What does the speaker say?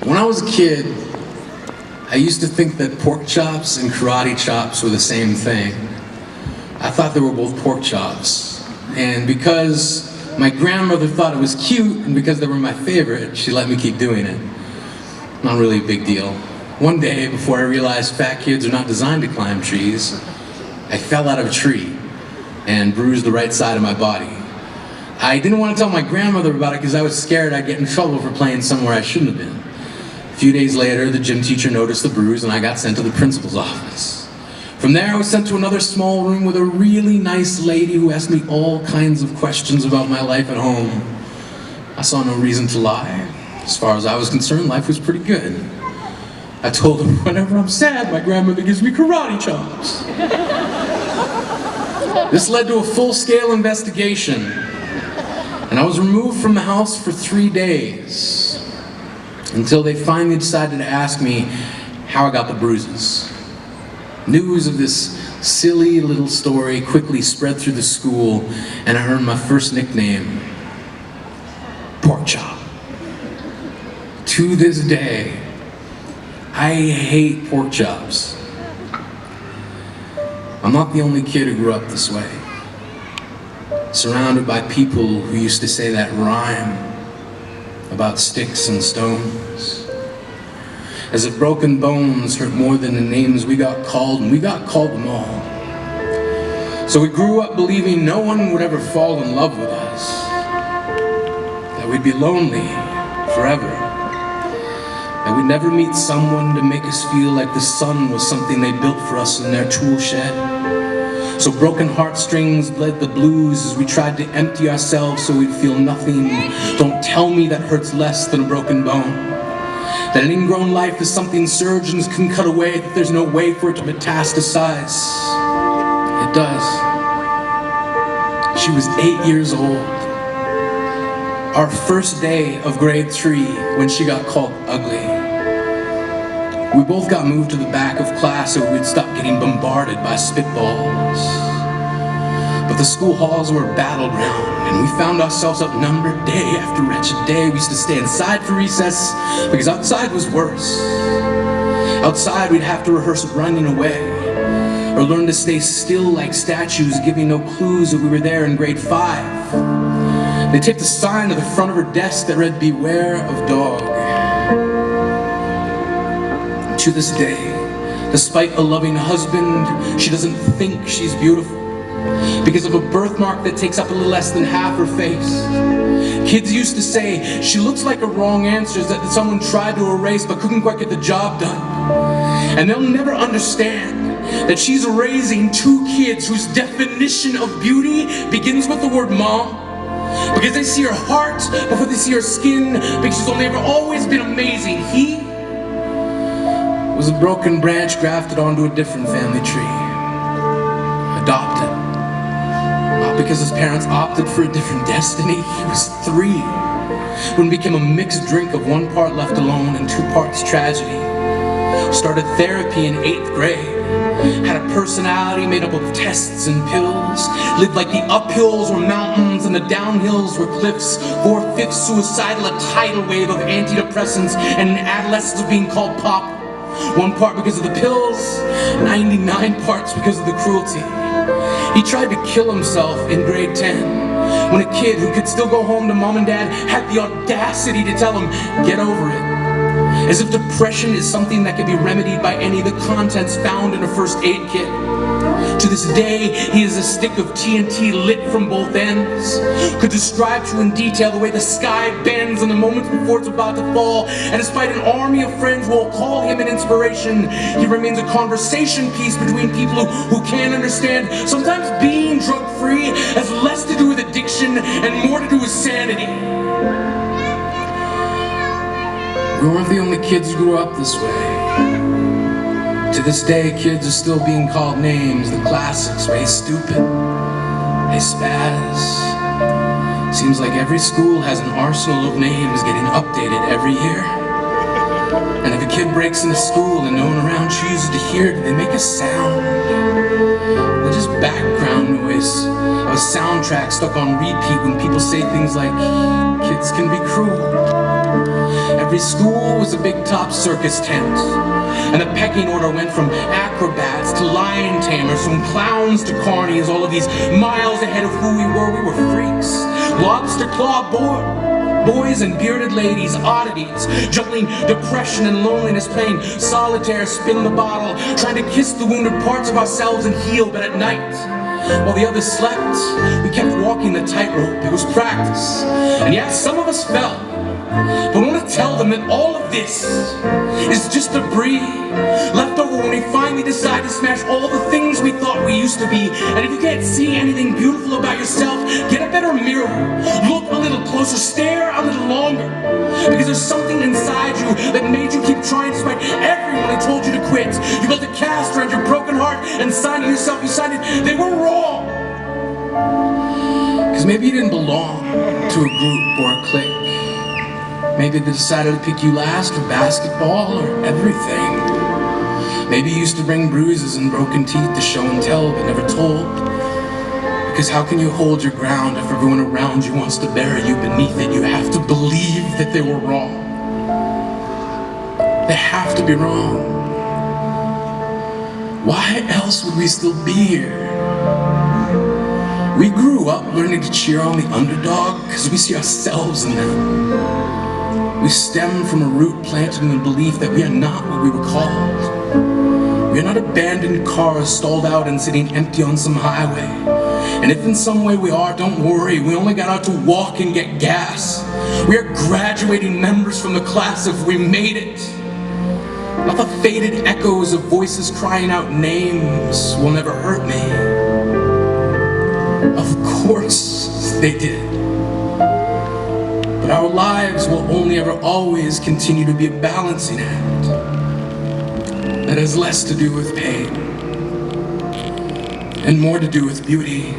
When I was a kid, I used to think that pork chops and karate chops were the same thing. I thought they were both pork chops. And because my grandmother thought it was cute, and because they were my favorite, she let me keep doing it. Not really a big deal. One day, before I realized fat kids are not designed to climb trees, I fell out of a tree and bruised the right side of my body. I didn't want to tell my grandmother about it because I was scared I'd get in trouble for playing somewhere I shouldn't have been. A few days later, the gym teacher noticed the bruise and I got sent to the principal's office. From there, I was sent to another small room with a really nice lady who asked me all kinds of questions about my life at home. I saw no reason to lie. As far as I was concerned, life was pretty good. I told her whenever I'm sad, my grandmother gives me karate chops. This led to a full-scale investigation, and I was removed from the house for 3 days, until they finally decided to ask me how I got the bruises. News of this silly little story quickly spread through the school, and I earned my first nickname, Pork Chop. To this day, I hate pork chops. I'm not the only kid who grew up this way, surrounded by people who used to say that rhyme about sticks and stones. As if broken bones hurt more than the names we got called, and we got called them all. So we grew up believing no one would ever fall in love with us, that we'd be lonely forever, that we'd never meet someone to make us feel like the sun was something they built for us in their tool shed. So broken heartstrings bled the blues as we tried to empty ourselves so we'd feel nothing. Don't tell me that hurts less than a broken bone. That an ingrown life is something surgeons can cut away, that there's no way for it to metastasize. It does. She was 8 years old. Our first day of grade 3 when she got called ugly. We both got moved to the back of class so we'd stop getting bombarded by spitballs. But the school halls were a battleground, and we found ourselves outnumbered day after wretched day. We used to stay inside for recess because outside was worse. Outside we'd have to rehearse running away, or learn to stay still like statues, giving no clues that we were there in grade 5. They taped a sign to the front of her desk that read, "Beware of dog." To this day, despite a loving husband, she doesn't think she's beautiful because of a birthmark that takes up a little less than half her face. Kids used to say she looks like a wrong answer that someone tried to erase but couldn't quite get the job done. And they'll never understand that she's raising 2 kids whose definition of beauty begins with the word mom, because they see her heart before they see her skin, because she's only ever always been amazing. He was a broken branch grafted onto a different family tree. Adopted. Not because his parents opted for a different destiny. He was 3 when it became a mixed drink of 1 part left alone and 2 parts tragedy. Started therapy in 8th grade. Had a personality made up of tests and pills. Lived like the uphills were mountains and the downhills were cliffs. 4/5 suicidal, a tidal wave of antidepressants, and an adolescence of being called pop. 1 part because of the pills, 99 parts because of the cruelty. He tried to kill himself in grade 10, when a kid who could still go home to mom and dad had the audacity to tell him, "Get over it." As if depression is something that can be remedied by any of the contents found in a first aid kit. To this day, he is a stick of TNT lit from both ends. Could describe to in detail the way the sky bends in the moments before it's about to fall. And despite an army of friends who will call him an inspiration, he remains a conversation piece between people who can't understand. Sometimes being drug-free has less to do with addiction and more to do with sanity. We weren't the only kids who grew up this way. To this day, kids are still being called names, the classics, "Hey stupid," "Hey spaz." Seems like every school has an arsenal of names getting updated every year. And if a kid breaks into school and no one around chooses to hear it, they make a sound. They're just background noise of a soundtrack stuck on repeat when people say things like, "Kids can be cruel." Every Every school was a big top circus tent, and the pecking order went from acrobats to lion tamers, from clowns to carnies, all of these miles ahead of who we were. We were freaks, lobster claw boys and bearded ladies, oddities, juggling depression and loneliness, playing solitaire, spin the bottle, trying to kiss the wounded parts of ourselves and heal. But at night, while the others slept, we kept walking the tightrope. It was practice, and yet some of us fell. But I want to tell them that all of this is just debris left over when we finally decide to smash all the things we thought we used to be. And if you can't see anything beautiful about yourself, get a better mirror, look a little closer, stare a little longer, because there's something inside you that made you keep trying despite everyone who told you to quit. You built a cast around your broken heart, and signing yourself, you decided they were wrong. Because maybe you didn't belong to a group or a clique. Maybe they decided to pick you last for basketball or everything. Maybe you used to bring bruises and broken teeth to show and tell, but never told. Because how can you hold your ground if everyone around you wants to bury you beneath it? You have to believe that they were wrong. They have to be wrong. Why else would we still be here? We grew up learning to cheer on the underdog because we see ourselves in them. We stem from a root planted in the belief that we are not what we were called. We are not abandoned cars stalled out and sitting empty on some highway. And if in some way we are, don't worry, we only got out to walk and get gas. We are graduating members from the class if we made it. Not the faded echoes of voices crying out names will never hurt me. Of course they did. But our lives will only ever always continue to be a balancing act that has less to do with pain and more to do with beauty.